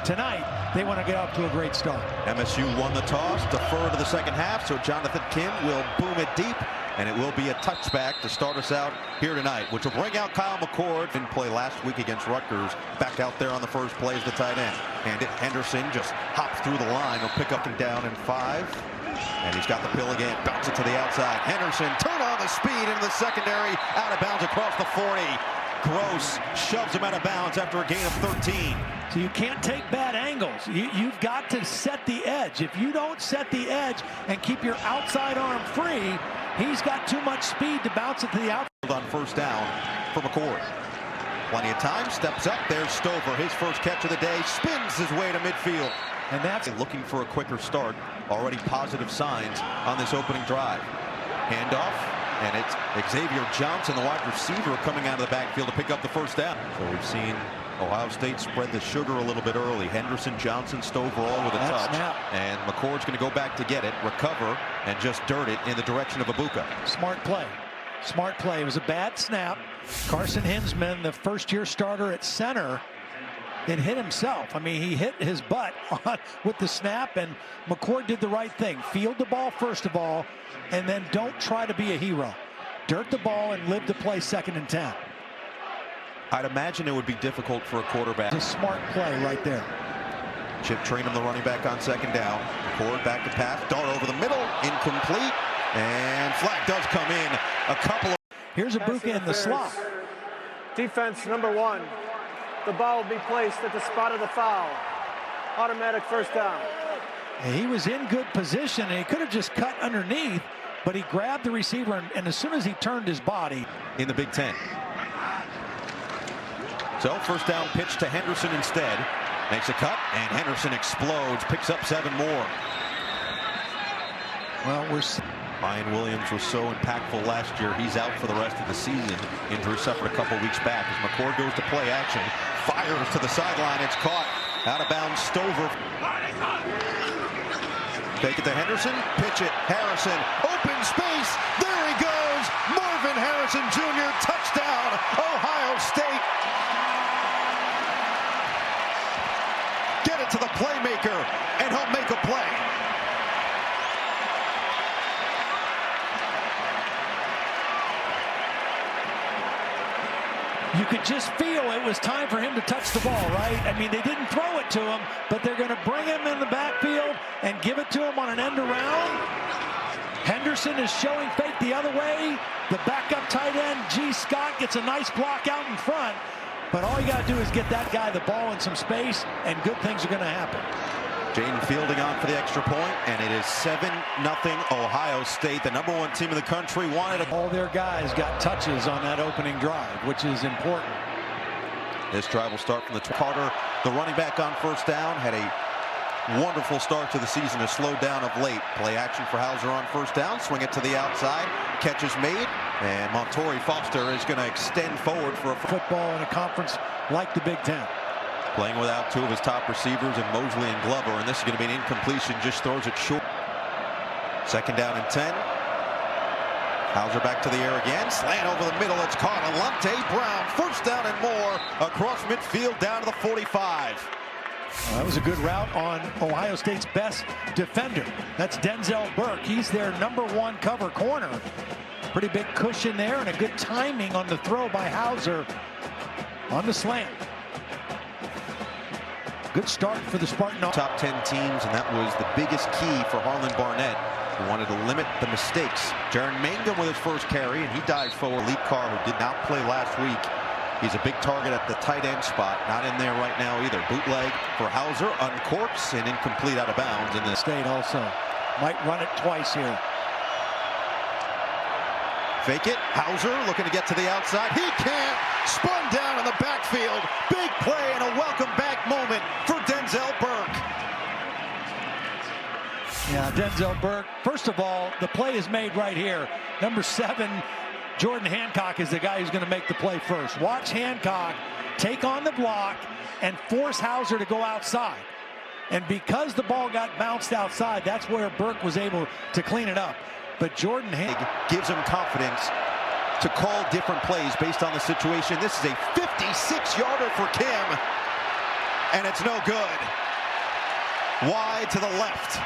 tonight, they want to get off to a great start. MSU won the toss, defer to the second half, so Jonathan Kim will boom it deep, and it will be a touchback to start us out here tonight, which will bring out Kyle McCord. Didn't play last week against Rutgers. Back out there on the first play as the tight end. And Henderson just hops through the line. He'll pick up and down in 5. And he's got the pill again. Bounce it to the outside. Henderson turn on the speed into the secondary. Out of bounds across the 40. Gross shoves him out of bounds after a gain of 13. So you can't take bad angles. You've got to set the edge. If you don't set the edge and keep your outside arm free, he's got too much speed to bounce it to the outside. On first down for McCord. Plenty of time. Steps up. There's Stover. His first catch of the day. Spins his way to midfield. And that's looking for a quicker start. Already positive signs on this opening drive. Handoff. And it's Xavier Johnson, the wide receiver, coming out of the backfield to pick up the first down. So we've seen Ohio State spread the sugar a little bit early. Henderson, Johnson, Stover all with a touch. And McCord's going to go back to get it, recover, and just dirt it in the direction of Ibuka. Smart play. Smart play. It was a bad snap. Carson Hinsman, the first-year starter at center, it hit himself. I mean, he hit his butt with the snap, and McCord did the right thing. Field the ball first of all, and then don't try to be a hero. Dirt the ball and live to play 2nd and 10. I'd imagine it would be difficult for a quarterback. It's a smart play right there. Chip Trainum, the running back, on 2nd down. McCord back to pass. Dart over the middle. Incomplete. And flag does come in. A couple of... Here's Ibuka in the slot. Defense number 1. The ball will be placed at the spot of the foul. Automatic first down. He was in good position, and he could have just cut underneath, but he grabbed the receiver, and as soon as he turned his body. In the Big Ten. So first down pitch to Henderson instead. Makes a cut, and Henderson explodes. Picks up 7 more. Well, Ryan Williams was so impactful last year. He's out for the rest of the season. Injury suffered a couple weeks back as McCord goes to play action. Fires to the sideline. It's caught. Out of bounds. Stover. Take it to Henderson. Pitch it. Harrison. Open space. There he goes. Marvin Harrison Jr. Touchdown. Ohio State. Get it to the playmaker, and he'll make a play. You could just feel it was time for him to touch the ball, right? I mean, they didn't throw it to him, but they're going to bring him in the backfield and give it to him on an end around. Henderson is showing fake the other way. The backup tight end, G. Scott, gets a nice block out in front. But all you got to do is get that guy the ball in some space, and good things are going to happen. Jaden Fielding on for the extra point, and it is 7-0 Ohio State. The number 1 team in the country wanted it. All their guys got touches on that opening drive, which is important. This drive will start from the Carter, the running back on first down, had a wonderful start to the season, has slowed down of late. Play action for Hauser on first down, swing it to the outside, catch is made, and Montori Foster is going to extend forward for a football in a conference like the Big Ten. Playing without 2 of his top receivers in Mosley and Glover, and this is going to be an incompletion, just throws it short. 2nd down and 10. Hauser back to the air again, slant over the middle, it's caught. Alante Brown, first down and more, across midfield down to the 45. That was a good route on Ohio State's best defender. That's Denzel Burke. He's their number 1 cover corner. Pretty big cushion there, and a good timing on the throw by Hauser on the slant. Good start for the Spartan. Top 10 teams, and that was the biggest key for Harlan Barnett, who wanted to limit the mistakes. Jaron Mangum with his first carry, and he dives forward. Lee Carr, who did not play last week. He's a big target at the tight end spot. Not in there right now either. Bootleg for Hauser, uncorks, and incomplete out of bounds. In the State also might run it twice here. Fake it. Hauser looking to get to the outside. He can't. Spun down in the backfield. Big play and a welcome back moment for Denzel Burke. Yeah, Denzel Burke. First of all, the play is made right here. Number 7, Jordan Hancock, is the guy who's going to make the play first. Watch Hancock take on the block and force Hauser to go outside. And because the ball got bounced outside, that's where Burke was able to clean it up. But Jordan Hancock gives him confidence to call different plays based on the situation. This is a 56-yarder for Kim. and it's no good. Wide to the left.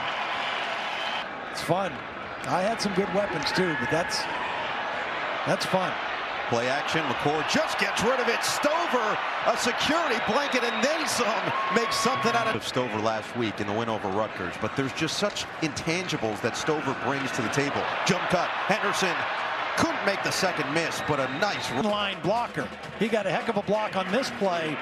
It's fun. I had some good weapons too, but that's fun. Play action. McCord just gets rid of it. Stover, a security blanket, and then some. Makes something out of Stover last week in the win over Rutgers. But there's just such intangibles that Stover brings to the table. Jump cut. Henderson couldn't make the second miss, but a nice line blocker. He got a heck of a block on this play.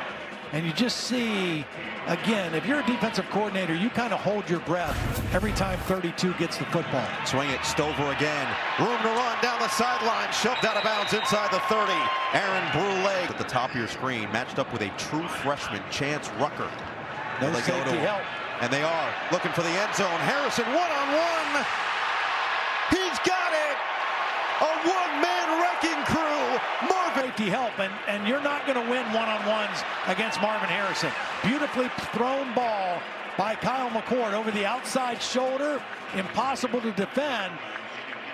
And you just see, again, if you're a defensive coordinator, you kind of hold your breath every time 32 gets the football. Swing it, Stover again. Room to run down the sideline. Shoved out of bounds inside the 30. Aaron Brule at the top of your screen, matched up with a true freshman, Chance Rucker. No safety help. And they are looking for the end zone. Harrison one-on-one. He's got it. A one-man wrecking crew. Safety help, and you're not going to win one-on-ones against Marvin Harrison. Beautifully thrown ball by Kyle McCord over the outside shoulder. Impossible to defend,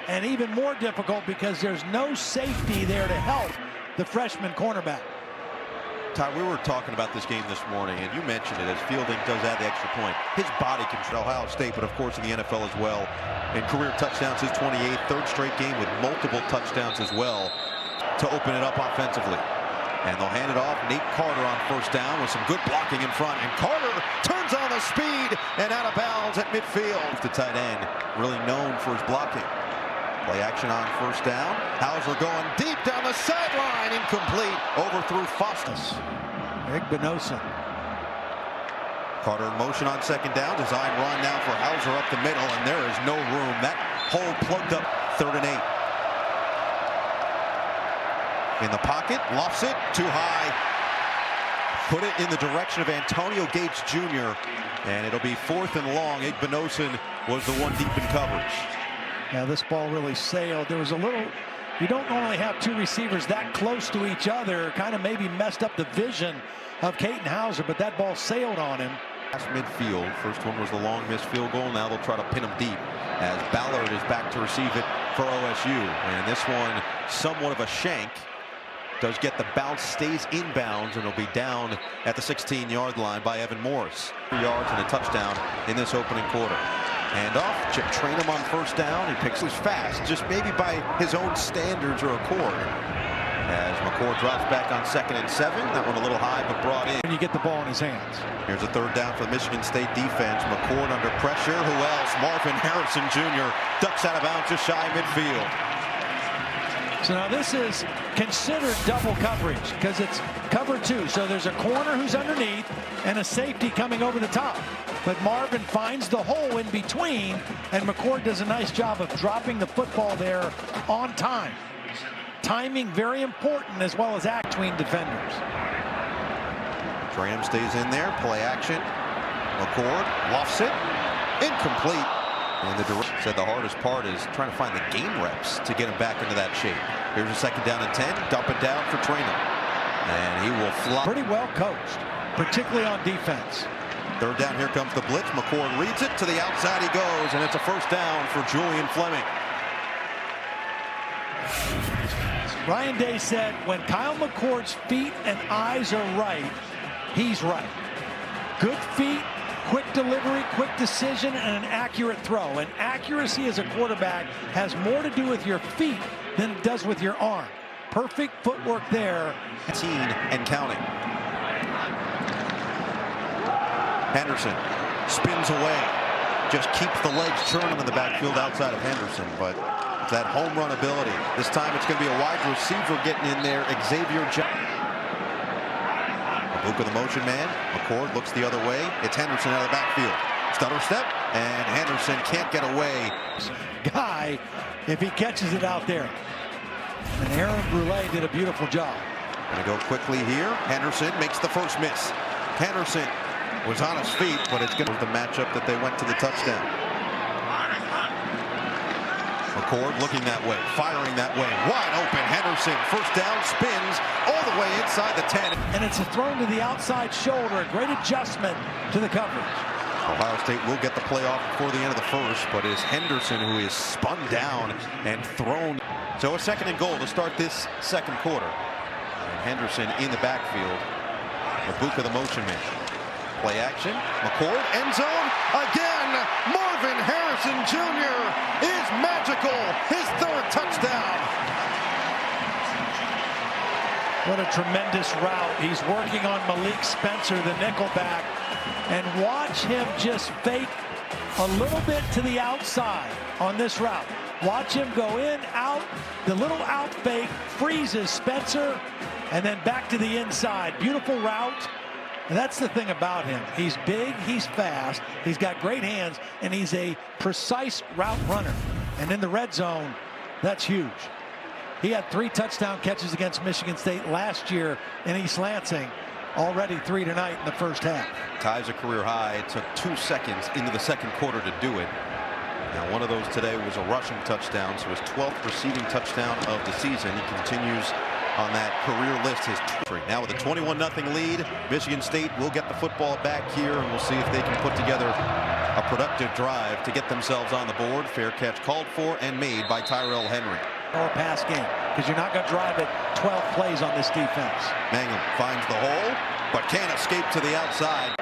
and even more difficult because there's no safety there to help the freshman cornerback. Ty, we were talking about this game this morning, and you mentioned it as Fielding does add the extra point. His body control, Ohio State, but of course in the NFL as well. In career touchdowns, his 28th, third straight game with multiple touchdowns as well to open it up offensively. And they'll hand it off. Nate Carter on first down with some good blocking in front. And Carter turns on the speed and out of bounds at midfield. The tight end, really known for his blocking. Play action on first down. Hauser going deep down the sideline. Incomplete. Overthrew Foster. Igbinosun. Carter in motion on second down. Design run now for Hauser up the middle. And there is no room. That hole plugged up. 3rd and 8. In the pocket, lofts it too high. Put it in the direction of Antonio Gates Jr. And it'll be 4th and long. Igbinosun was the one deep in coverage. Yeah, this ball really sailed. There was a little, you don't normally have two receivers that close to each other. Kind of maybe messed up the vision of Caton Hauser, but that ball sailed on him. Last midfield. First one was the long missed field goal. Now they'll try to pin him deep as Ballard is back to receive it for OSU. And this one, somewhat of a shank. Does get the bounce, stays inbounds, and it'll be down at the 16-yard line by Evan Morris. 3 yards and a touchdown in this opening quarter. Handoff, Chip Trainum on first down. He picks his fast, just maybe by his own standards or accord. As McCord drops back on 2nd and 7. That one a little high, but brought in. When you get the ball in his hands. Here's a 3rd down for the Michigan State defense. McCord under pressure. Who else? Marvin Harrison Jr. ducks out of bounds just shy of midfield. So now this is considered double coverage because it's cover 2. So there's a corner who's underneath and a safety coming over the top. But Marvin finds the hole in between, and McCord does a nice job of dropping the football there on time. Timing very important, as well as act between defenders. Trainum stays in there. Play action. McCord lofts it. Incomplete. And the director said the hardest part is trying to find the game reps to get him back into that shape. Here's a 2nd down and 10. Dump it down for Trainum. And he will fly. Pretty well coached, particularly on defense. 3rd down, here comes the blitz. McCord reads it. To the outside he goes, and it's a 1st down for Julian Fleming. Ryan Day said when Kyle McCord's feet and eyes are right, he's right. Good feet, quick delivery, quick decision, and an accurate throw. And accuracy as a quarterback has more to do with your feet than it does with your arm. Perfect footwork there. 18 and counting. Henderson spins away. Just keeps the legs churning in the backfield outside of Henderson. But that home run ability. This time it's going to be a wide receiver getting in there. Xavier Johnson. Luke with the motion man. McCord looks the other way. It's Henderson out of the backfield. Stutter step, and Henderson can't get away. Guy, if he catches it out there. And Aaron Brule did a beautiful job. Going to go quickly here. Henderson makes the first miss. Henderson was on his feet, but it's going to be the matchup that they went to the touchdown. McCord looking that way, firing that way, wide open. Henderson, first down, spins all the way inside the 10. And it's a throw to the outside shoulder, a great adjustment to the coverage. Ohio State will get the playoff before the end of the first, but it's Henderson who is spun down and thrown. So a 2nd and goal to start this 2nd quarter. And Henderson in the backfield. Igbinosun the motion man. Play action. McCord, end zone. Again, Marvin Harrison Jr. is magical. His third touchdown. What a tremendous route. He's working on Malik Spencer, the nickelback. And watch him just fake a little bit to the outside on this route. Watch him go in, out. The little out fake freezes Spencer, and then back to the inside. Beautiful route. And that's the thing about him. He's big, he's fast, he's got great hands, and he's a precise route runner. And in the red zone, that's huge. He had 3 touchdown catches against Michigan State last year in East Lansing. Already 3 tonight in the first half. Ties a career high. It took 2 seconds into the second quarter to do it. Now, one of those today was a rushing touchdown, so his 12th receiving touchdown of the season. He continues on that career list. Now with a 21-0 lead, Michigan State will get the football back here, and we'll see if they can put together a productive drive to get themselves on the board. Fair catch called for and made by Tyrell Henry. Or pass game, because you're not going to drive it 12 plays on this defense. Mangum finds the hole, but can't escape to the outside.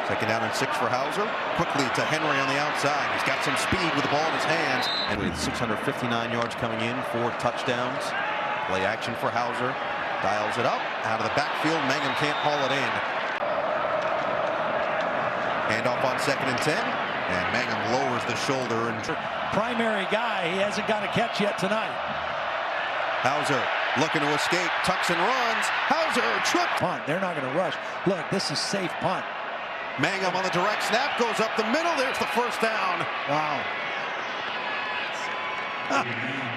Second down and 6 for Hauser. Quickly to Henry on the outside. He's got some speed with the ball in his hands. And with 659 yards coming in, 4 touchdowns. Play action for Hauser. Dials it up. Out of the backfield. Mangum can't haul it in. Handoff on 2nd and 10. And Mangum lowers the shoulder. And primary guy, he hasn't got a catch yet tonight. Hauser looking to escape. Tucks and runs. Hauser tripped. Punt. They're not going to rush. Look, this is safe punt. Mangum on the direct snap, goes up the middle. There's the first down. Wow.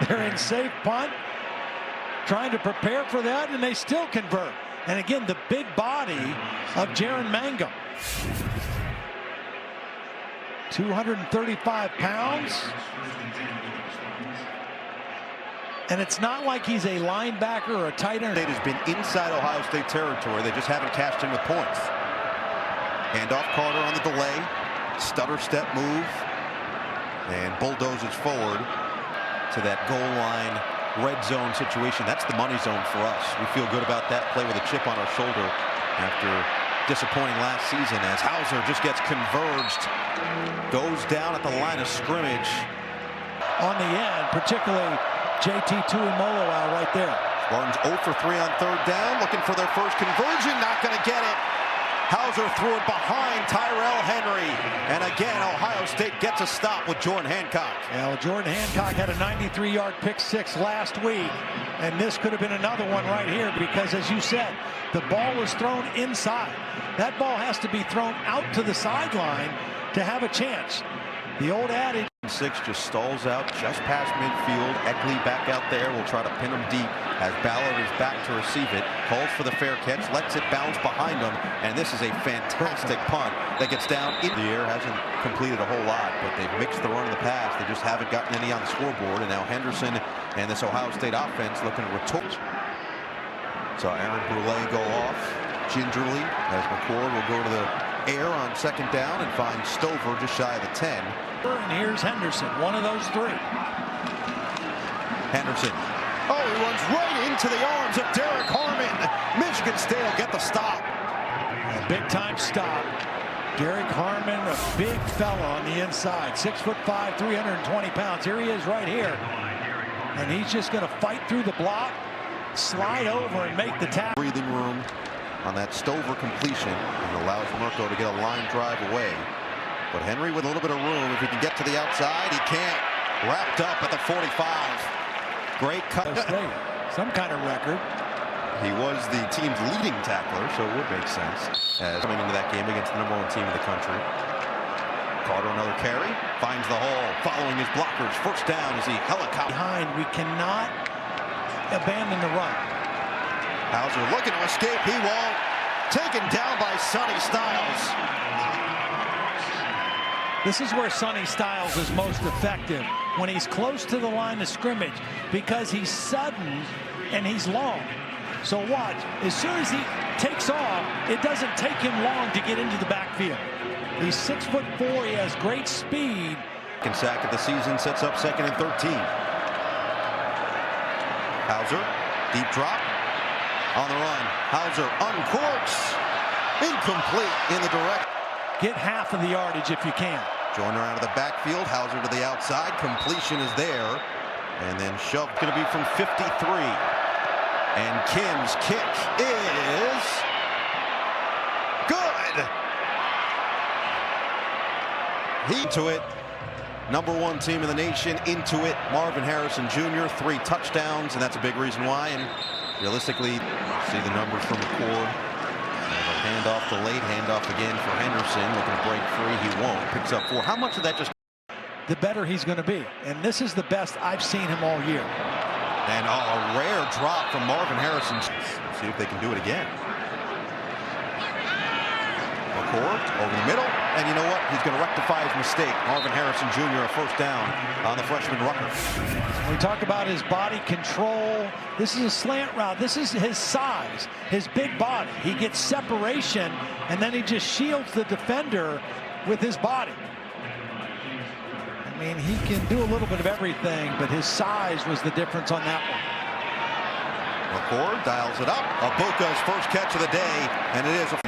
They're in safe punt, trying to prepare for that, and they still convert. And again, the big body of Jaren Mangum. 235 pounds. And it's not like he's a linebacker or a tight end. State has been inside Ohio State territory. They just haven't cashed in with points. Handoff Carter on the delay. Stutter step move. And bulldozes forward to that goal line red zone situation. That's the money zone for us. We feel good about that play with a chip on our shoulder after disappointing last season as Hauser just gets converged. Goes down at the line of scrimmage. On the end, particularly JT Tuimoloau right there. Spartans 0 for 3 on 3rd down. Looking for their first conversion. Not going to get it. Hauser threw it behind Tyrell Henry. And again, Ohio State gets a stop with Jordan Hancock. Yeah, well, Jordan Hancock had a 93-yard pick 6 last week. And this could have been another one right here because, as you said, the ball was thrown inside. That ball has to be thrown out to the sideline to have a chance. The old adage. 6 just stalls out just past midfield. Eckley back out there. Will try to pin him deep as Ballard is back to receive it. Calls for the fair catch. Lets it bounce behind him. And this is a fantastic punt that gets down in the air. Hasn't completed a whole lot, but they've mixed the run and the pass. They just haven't gotten any on the scoreboard. And now Henderson and this Ohio State offense looking to retort. So Aaron Brule go off gingerly as McCord will go to the air on 2nd down and find Stover just shy of the 10. And here's Henderson, one of those 3. Henderson. Oh, he runs right into the arms of Derek Harmon. Michigan State will get the stop. A big-time stop. Derek Harmon, a big fella on the inside. 6'5", 320 pounds. Here he is right here. And he's just going to fight through the block, slide over, and make the tackle. Breathing room on that Stover completion and allows Mirko to get a line drive away. But Henry with a little bit of room. If he can get to the outside, he can't. Wrapped up at the 45. Great cut. Some kind of record. He was the team's leading tackler, so it would make sense. As coming into that game against the #1 team in the country. Carter another carry. Finds the hole. Following his blockers. First down as he helicopter. Behind, we cannot abandon the run. Hauser looking to escape. He won't. Taken down by Sonny Styles. This is where Sonny Styles is most effective, when he's close to the line of scrimmage, because he's sudden and he's long. So watch, as soon as he takes off, it doesn't take him long to get into the backfield. He's 6'4", he has great speed. Second sack of the season sets up 2nd and 13. Hauser, deep drop, on the run. Hauser uncorks. incomplete in the direct. Get half of the yardage if you can. Joyner out of the backfield, Hauser to the outside, completion is there, and then shoved, going to be from 53. And Kim's kick is good. He to it. Number one team in the nation into it. Marvin Harrison Jr., 3 touchdowns, and that's a big reason why. And realistically, see the numbers from McCord. Handoff delayed, handoff again for Henderson. Looking to break free, he won't. Picks up 4. How much of that just... The better he's going to be. And this is the best I've seen him all year. And a rare drop from Marvin Harrison. See if they can do it again. McCord over the middle. And you know what? He's going to rectify his mistake. Marvin Harrison Jr. a first down on the freshman rucker. We talk about his body control. This is a slant route. This is his size, his big body. He gets separation, and then he just shields the defender with his body. I mean, he can do a little bit of everything, but his size was the difference on that one. McCord dials it up. Abuka's first catch of the day, and it is a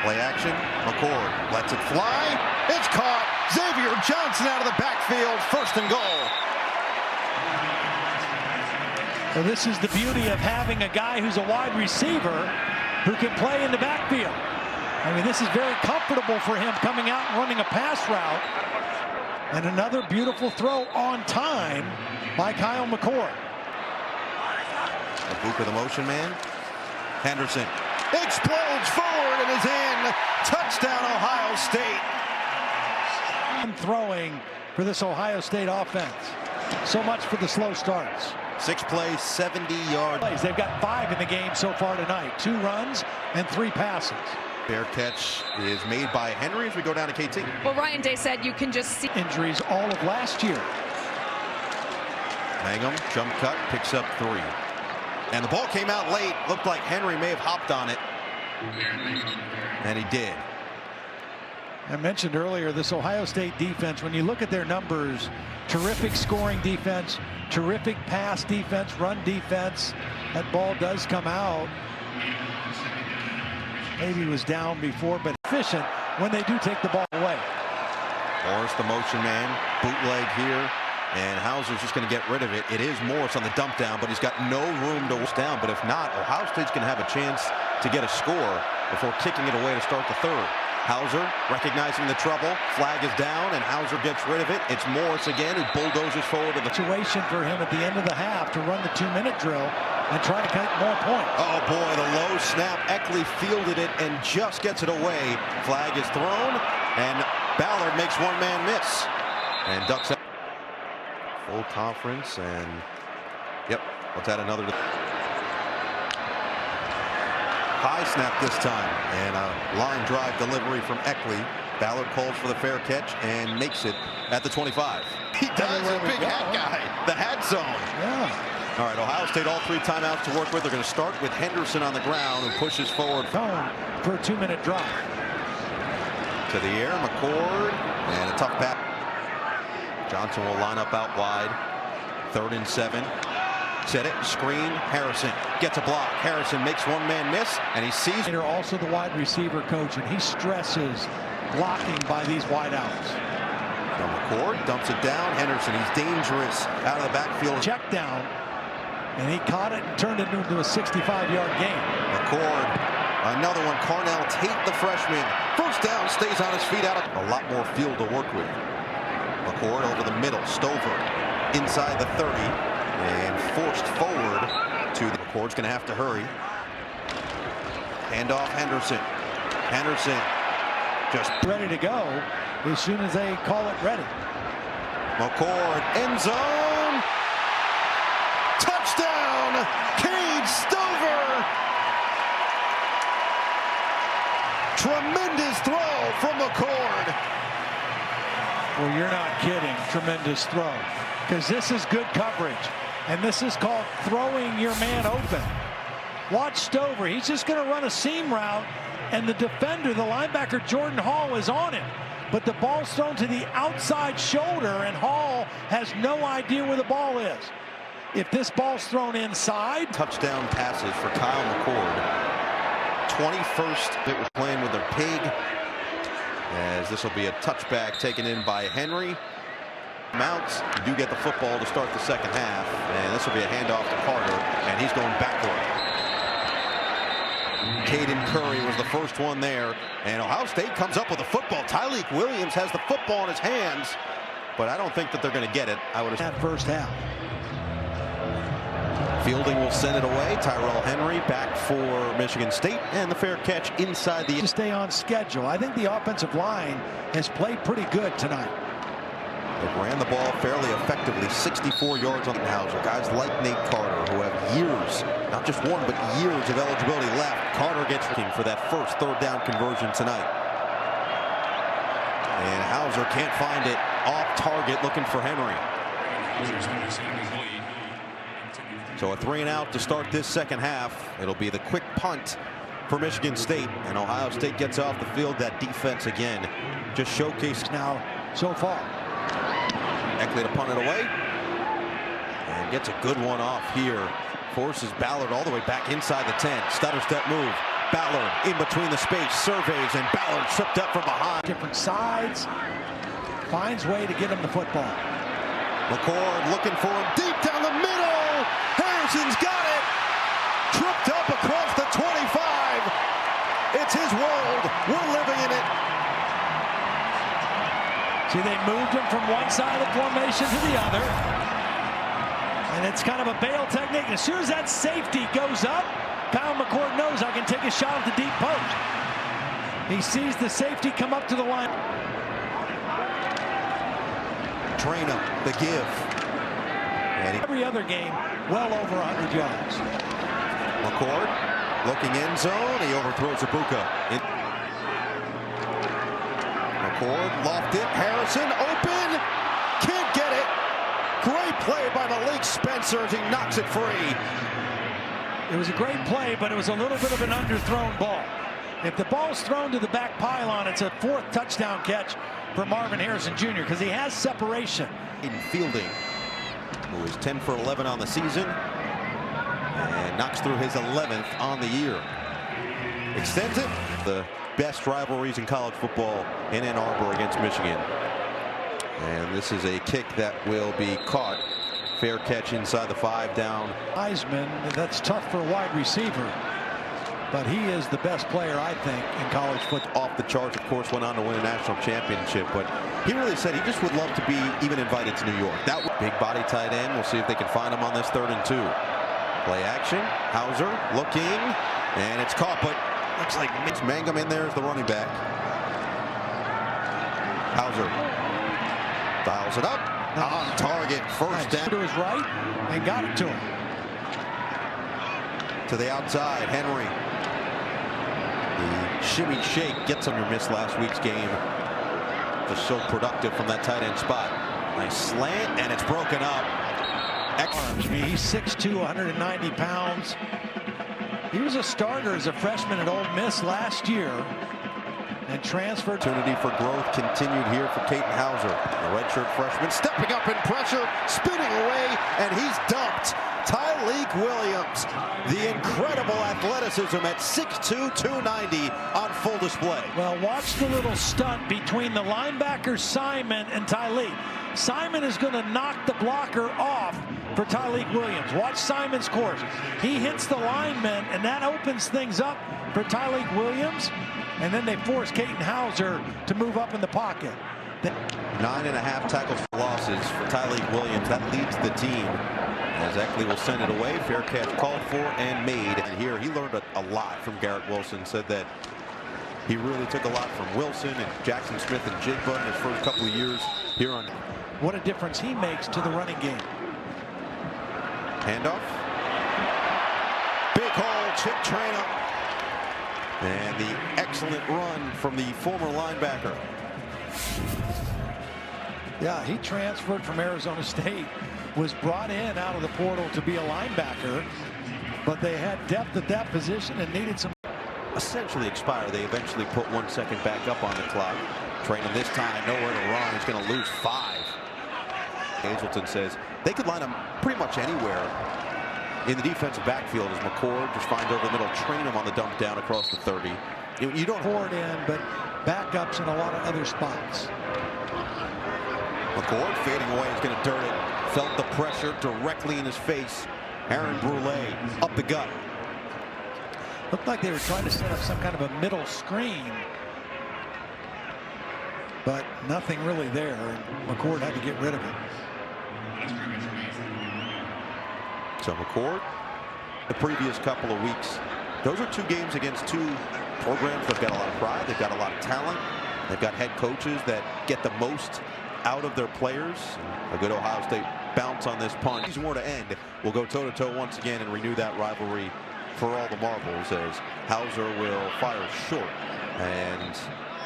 play action. McCord lets it fly. It's caught. Xavier Johnson out of the backfield. First and goal. So this is the beauty of having a guy who's a wide receiver who can play in the backfield. I mean, this is very comfortable for him coming out and running a pass route. And another beautiful throw on time by Kyle McCord. Abuka the motion man. Henderson explodes forward and is in. Touchdown, Ohio State. Throwing for this Ohio State offense. So much for the slow starts. 6 plays, 70-yard. They've got 5 in the game so far tonight. 2 runs and 3 passes. Fair catch is made by Henry as we go down to KT. Well, Ryan Day said you can just see injuries all of last year. Mangum, jump cut, picks up 3. And the ball came out late. Looked like Henry may have hopped on it. And he did. I mentioned earlier this Ohio State defense, when you look at their numbers, terrific scoring defense, terrific pass defense, run defense. That ball does come out. Maybe he was down before, but efficient when they do take the ball away. Morris, the motion man, bootleg here. And Hauser's just going to get rid of it. It is Morris on the dump down, but he's got no room to wash down. But if not, Ohio State's going to have a chance to get a score before kicking it away to start the third. Hauser recognizing the trouble. Flag is down, and Hauser gets rid of it. It's Morris again who bulldozes forward to the situation for him at the end of the half to run the 2-minute drill and try to get more points. Oh boy, the low snap. Eckley fielded it and just gets it away. Flag is thrown, and Ballard makes one man miss and ducks out. Full conference, and yep, let's add another. High snap this time, and a line drive delivery from Eckley. Ballard calls for the fair catch and makes it at the 25. He does, a big hat guy. The hat zone. Yeah. All right, Ohio State all 3 timeouts to work with. They're going to start with Henderson on the ground, who pushes forward. For a 2-minute drive. To the air, McCord, and a tough pass. Johnson will line up out wide. 3rd and 7. Set it, screen, Harrison gets a block. Harrison makes one man miss, and he sees. They're also the wide receiver coach, and he stresses blocking by these wideouts. Now McCord dumps it down. Henderson, he's dangerous out of the backfield. Check down, and he caught it and turned it into a 65-yard gain. McCord, another one. Carnell Tate, the freshman. First down, stays on his feet. Out of a lot more field to work with. McCord over the middle. Stover inside the 30 and forced forward to the McCord's going to have to hurry. Handoff Henderson. Henderson just ready to go as soon as they call it ready. McCord, end zone. Touchdown, Cade Stover. Tremendous throw from McCord. Well, you're not kidding. Tremendous throw. Because this is good coverage. And this is called throwing your man open. Watch Stover. He's just going to run a seam route. And the defender, the linebacker, Jordan Hall, is on him. But the ball's thrown to the outside shoulder, and Hall has no idea where the ball is. If this ball's thrown inside. Touchdown passes for Kyle McCord. 21st. It was playing with their pig, as this will be a touchback taken in by Henry. Mounts do get the football to start the second half, and this will be a handoff to Carter, and he's going backward. Caden Curry was the first one there, and Ohio State comes up with the football. Tyleik Williams has the football in his hands, but I don't think that they're going to get it. I would have That first half. Fielding will send it away. Tyrell Henry back for Michigan State, and the fair catch inside the... To stay on schedule. I think the offensive line has played pretty good tonight. They ran the ball fairly effectively, 64 yards on the Hauser. Guys like Nate Carter, who have years, not just one, but years of eligibility left. Carter gets looking for that first third down conversion tonight. And Hauser can't find it. Off target, looking for Henry. So a 3-and-out to start this second half. It'll be the quick punt for Michigan State, and Ohio State gets off the field. That defense again just showcased Now, so far. Eckley to punt it away, and gets a good one off here. Forces Ballard all the way back inside the 10. Stutter step move. Ballard in between the space, surveys, and Ballard tripped up from behind. Different sides. Finds way to get him the football. McCord looking for him deep down the middle. Harrison's got it. Tripped up across the 25. It's his world. We're living in it. See, they moved him from one side of the formation to the other. And it's kind of a bail technique. As soon as that safety goes up, Kyle McCord knows I can take a shot at the deep post. He sees the safety come up to the line. Traina, the give. And Every other game, well over 100 yards. McCord looking end zone. He overthrows Ibuka. McCord lofted. Harrison open. Can't get it. Great play by Malik Spencer as he knocks it free. It was a great play, but it was a little bit of an underthrown ball. If the ball's thrown to the back pylon, it's a fourth touchdown catch for Marvin Harrison Jr. because he has separation. In Fielding, who is 10 for 11 on the season and knocks through his 11th on the year. Extends it. The best rivalries in college football in Ann Arbor against Michigan. And this is a kick that will be caught. Fair catch inside the 5 down. Heisman, that's tough for a wide receiver. But he is the best player, I think, in college football. Off the charts, of course, went on to win a national championship. But he really said he just would love to be even invited to New York. That big body tight end. We'll see if they can find him on this 3rd and 2. Play action. Hauser looking. And it's caught, but looks like Mitch Mangum in there as the running back. Hauser dials it up. On target. First down. To his right and got it to him. To the outside. Henry. The shimmy shake gets him. Missed last week's game. Just so productive from that tight end spot. Nice slant, and it's broken up. He's 6'2", 190 pounds. He was a starter as a freshman at Ole Miss last year and transferred. Opportunity for growth continued here for Caden Hauser. The redshirt freshman stepping up in pressure, spinning away, and he's dumped. Tyleik Williams, the incredible athleticism at 6'2", 290 on full display. Well, watch the little stunt between the linebacker Simon and Tyleik. Simon is going to knock the blocker off for Tyleik Williams. Watch Simon's course. He hits the lineman, and that opens things up for Tyleik Williams. And then they force Caden Hauser to move up in the pocket. 9.5 tackles for losses for Tyleik Williams. That leads the team. As Eckley will send it away. Fair catch called for and made. And here he learned a lot from Garrett Wilson. Said that he really took a lot from Wilson and Jackson Smith and Jigba in his first couple of years here on. What a difference he makes to the running game. Handoff. Big hole, Chip Traina. And the excellent run from the former linebacker. Yeah, he transferred from Arizona State, was brought in out of the portal to be a linebacker, but they had depth at that position and needed some. Essentially expired. They eventually put 1 second back up on the clock. Traina this time, nowhere to run. He's going to lose 5. Hazelton says they could line him pretty much anywhere in the defensive backfield as McCord just finds over the middle, train him on the dump down across the 30. You don't forward in, but backups in a lot of other spots. McCord fading away is going to dirt it. Felt the pressure directly in his face. Aaron Brule up the gut. Looked like they were trying to set up some kind of a middle screen, but nothing really there, and McCord had to get rid of it. So McCord, the previous couple of weeks, those are two games against two programs that have got a lot of pride. They've got a lot of talent. They've got head coaches that get the most out of their players. A good Ohio State bounce on this punt. Season were to end, we'll go toe-to-toe once again and renew that rivalry for all the marbles as Hauser will fire short and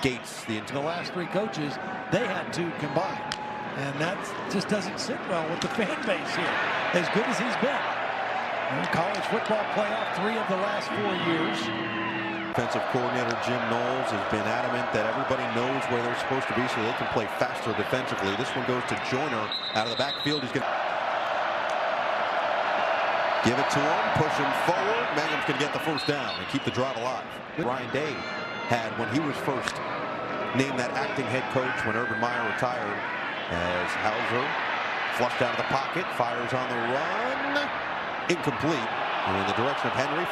Gates the last three coaches, they had two combined, and that just doesn't sit well with the fan base here. As good as he's been in college football playoff 3 of the last 4 years. Defensive coordinator Jim Knowles has been adamant that everybody knows where they're supposed to be so they can play faster defensively. This one goes to Joyner out of the backfield. He's going to give it to him, push him forward. Mangum's going to get the first down and keep the drive alive. Ryan Day had when he was first named that acting head coach when Urban Meyer retired, as Hauser flushed out of the pocket, fires on the run, incomplete, and in the direction of Henry.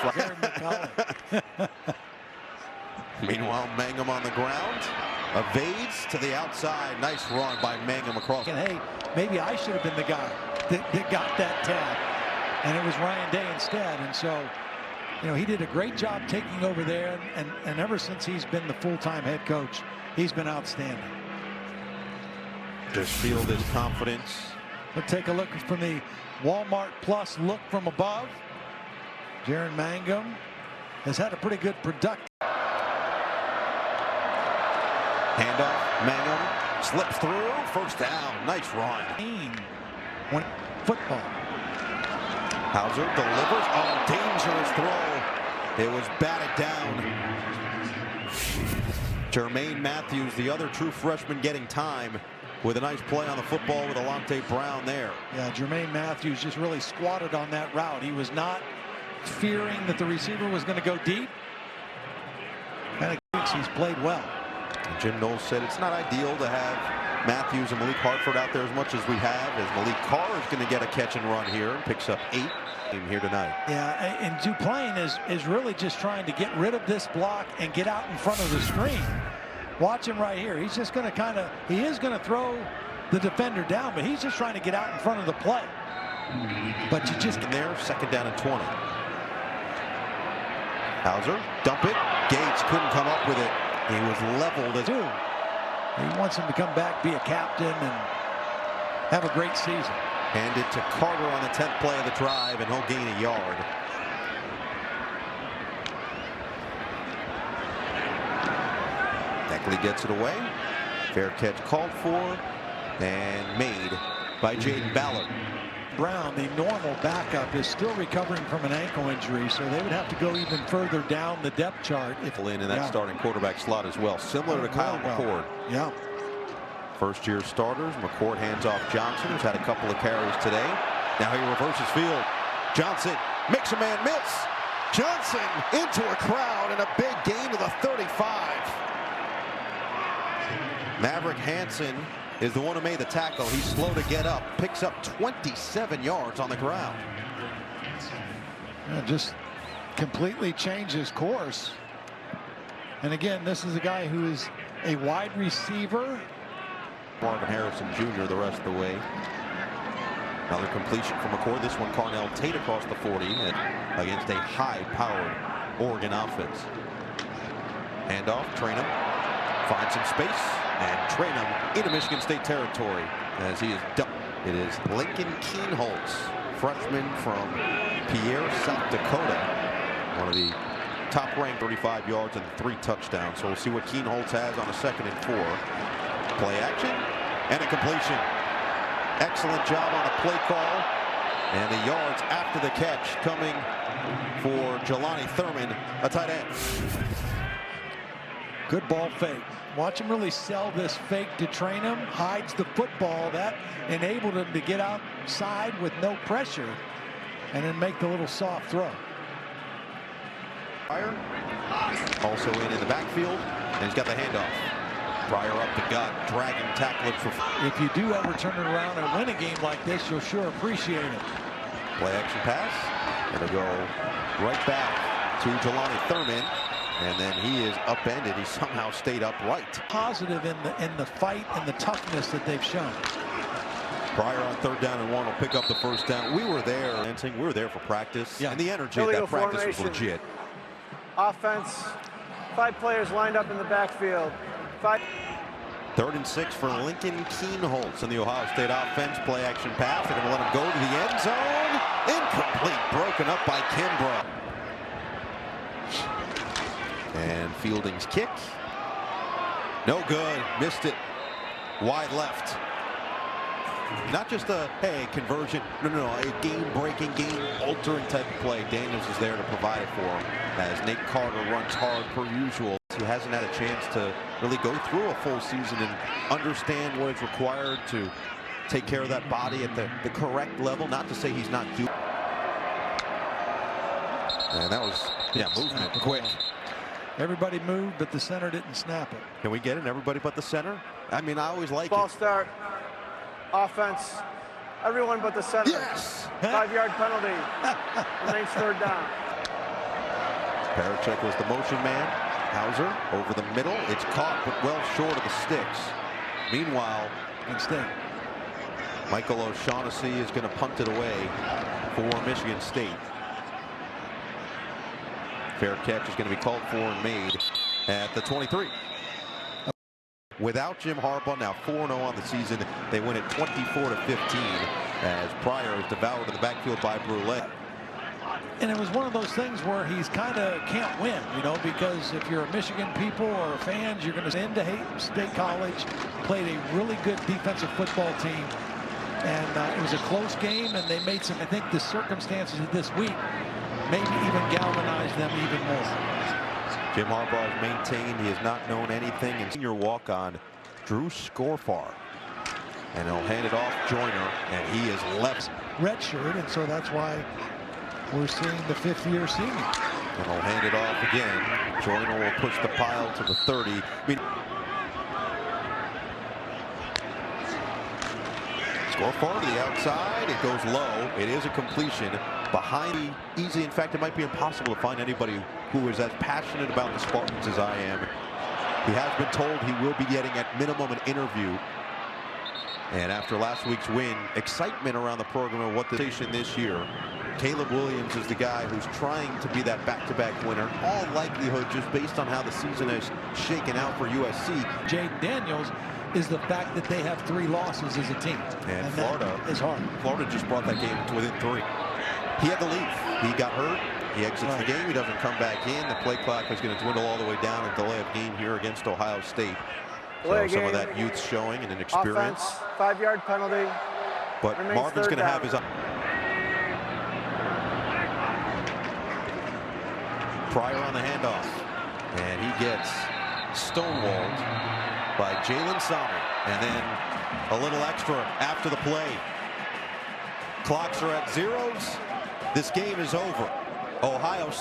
Meanwhile, Mangum on the ground, evades to the outside. Nice run by Mangum across. And hey, maybe I should have been the guy that got that tag, and it was Ryan Day instead. And so, you know, he did a great job taking over there, and ever since he's been the full-time head coach, he's been outstanding. Just feel this confidence. Let's take a look from the Walmart Plus look from above. Jaron Mangum has had a pretty good production. Handoff, Mangum slips through, first down, nice run. Football. Hauser delivers, oh, dangerous throw. It was batted down. Jermaine Matthews, the other true freshman, getting time with a nice play on the football with Alante Brown there. Yeah, Jermaine Matthews just really squatted on that route. He was not fearing that the receiver was going to go deep. Kind of thinks he's played well. Jim Knowles said it's not ideal to have Matthews and Malik Hartford out there as much as we have, as Malik Carr is going to get a catch and run here and picks up 8 here tonight. Yeah, and Duplain is really just trying to get rid of this block and get out in front of the screen. Watch him right here. He's just going to he is going to throw the defender down, but he's just trying to get out in front of the play. But you just in there, second down and 20. Hauser, dump it. Gates couldn't come up with it. He was leveled as he wants him to come back, be a captain, and have a great season. Hand it to Carter on the 10th play of the drive, and he'll gain a yard. Neckley gets it away. Fair catch called for and made by Jaden Ballard. Brown, the normal backup, is still recovering from an ankle injury, so they would have to go even further down the depth chart. In that starting quarterback slot as well, similar to Kyle McCord. Yeah. First-year starters. McCord hands off Johnson, who's had a couple of carries today. Now he reverses field. Johnson makes a man miss. Johnson into a crowd and a big gain to the 35. Maverick Hansen is the one who made the tackle. He's slow to get up, picks up 27 yards on the ground. Yeah, just completely changes course. And again, this is a guy who is a wide receiver. Marvin Harrison Jr. the rest of the way. Another completion from McCord. This one Carnell Tate across the 40 against a high-powered Oregon offense. Handoff, Trainum finds some space, and Trainum into Michigan State territory as he is dumped. It is Lincoln Keenholz, freshman from Pierre, South Dakota. One of the top-ranked 35 yards and 3 touchdowns. So we'll see what Keenholz has on a 2nd and 4. Play action and a completion. Excellent job on the play call, and the yards after the catch coming for Jelani Thurman, a tight end. Good ball fake. Watch him really sell this fake to Trainum. Hides the football. That enabled him to get outside with no pressure. and then make the little soft throw. Pryor also in the backfield, and he's got the handoff. Pryor up the gut, dragging tacklers for. If you do ever turn it around and win a game like this, you'll sure appreciate it. Play action pass, and it'll go right back to Jelani Thurman, and then he is upended. He somehow stayed upright. Positive in the fight and the toughness that they've shown. Pryor on 3rd down and 1 will pick up the 1st down. We were there, we were there for practice, and the energy of that practice was legit. Offense, 5 players lined up in the backfield. 3rd and 6 for Lincoln Keenholz in the Ohio State offense. Play action pass. They're going to let him go to the end zone. Incomplete. Broken up by Kimbrough. And Fielding's kick. No good. Missed it. Wide left. Not just a, hey, conversion. No, a game-breaking, game-altering type of play. Daniels is there to provide it for him as Nate Carter runs hard per usual. He hasn't had a chance to really go through a full season and understand what is required to take care of that body at the correct level. Not to say he's not doing. And that was, movement quick. Everybody moved, but the center didn't snap it. Can we get it? Everybody but the center? I mean, I always like Ball it. start. Offense. Everyone but the center. Yes! 5-yard penalty. Remains 3rd down. Parachek was the motion man. Hauser over the middle. It's caught, but well short of the sticks. Meanwhile, instead, Michael O'Shaughnessy is going to punt it away for Michigan State. Fair catch is going to be called for and made at the 23. Without Jim Harbaugh, now 4-0 on the season. They win it 24-15 as Pryor is devoured in the backfield by Brule. And it was one of those things where he's kind of can't win, because if you're a Michigan people or fans, you're going to into State College, played a really good defensive football team. And it was a close game, and they made some, I think the circumstances of this week maybe even galvanized them even more. Jim Harbaugh has maintained he has not known anything. And senior walk-on Drew Scorfar. And he'll hand it off Joyner, and he is left. Redshirt, and so that's why we're seeing the 5th-year senior. And he'll hand it off again. Joyner will push the pile to the 30. Scorfar to the outside. It goes low. It is a completion. Behind easy. In fact, it might be impossible to find anybody who is as passionate about the Spartans as I am. He has been told he will be getting at minimum an interview. And after last week's win, excitement around the program and what the station this year. Caleb Williams is the guy who's trying to be that back-to-back winner. In all likelihood, just based on how the season is shaken out for USC. Jaden Daniels is the fact that they have 3 losses as a team. And Florida is hard. Florida just brought that game to within 3. He had to leave. He got hurt. He exits the game. He doesn't come back in. The play clock is going to dwindle all the way down and delay a game here against Ohio State. So some of that youth showing and an experience. Offense, 5-yard penalty. But Marvin's going to have his. Pryor on the handoff. And he gets stonewalled by Jalen Sommer. And then a little extra after the play. Clocks are at zeros. This game is over. Ohio State.